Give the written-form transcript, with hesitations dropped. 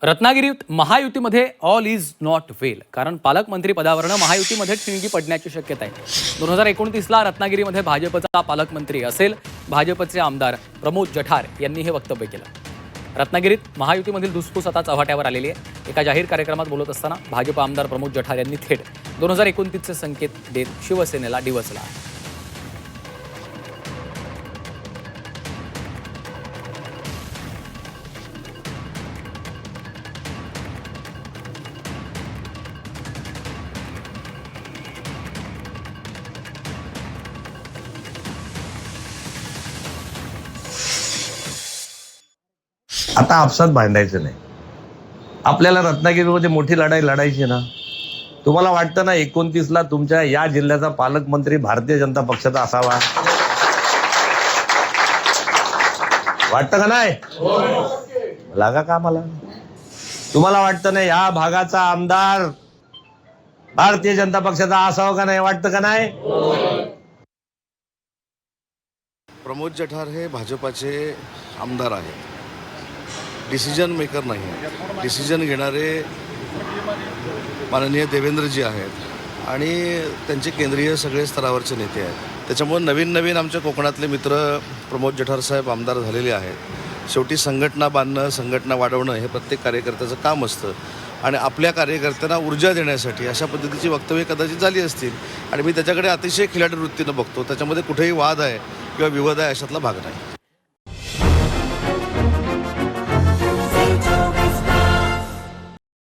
रत्नागिरीत महायुतीमध्ये all is not वेल, कारण पालकमंत्री पदावरनं महायुतीमध्ये ठिणगी पडण्याची शक्यता आहे. 2029ला रत्नागिरीमध्ये भाजपचा पालकमंत्री असेल. भाजपचे आमदार प्रमोद जठार यांनी हे वक्तव्य केलं. रत्नागिरीत महायुतीमधील धुसफूस आता चव्हाट्यावर आलेली आहे. एका जाहीर कार्यक्रमात बोलत असताना भाजप आमदार प्रमोद जठार यांनी थेट 2029चे संकेत देत शिवसेनेला डिवचला. आता आपसात भांडायचं नाही. आपल्याला रत्नागिरीमध्ये मोठी लढाई लढायची ना. तुम्हाला वाटतं ना 29ला तुमच्या या जिल्ह्याचा पालकमंत्री भारतीय जनता पक्षाचा असावा? वाटतं का नाही? लागा का मला? तुम्हाला वाटतं ना या भागाचा आमदार भारतीय जनता पक्षाचा असावा का नाही? वाटतं का नाही? प्रमोद जठार हे भाजपाचे आमदार आहेत. डिसिजन मेकर नाही. डिसिजन घेणारे माननीय देवेंद्रजी आहेत आणि त्यांचे केंद्रीय सगळे स्तरावरचे नेते आहेत. त्याच्यामुळे नवीन आमच्या कोकणातले मित्र प्रमोद जठार साहेब आमदार झालेले आहेत. शेवटी संघटना बांधणं, संघटना वाढवणं हे प्रत्येक कार्यकर्त्याचं काम असतं आणि आपल्या कार्यकर्त्यांना ऊर्जा देण्यासाठी अशा पद्धतीची वक्तव्ये कदाचित झाली असतील आणि मी त्याच्याकडे अतिशय खिलाडी वृत्तीनं बघतो. त्याच्यामध्ये कुठेही वाद आहे किंवा विवाद आहे अशातला भाग नाही.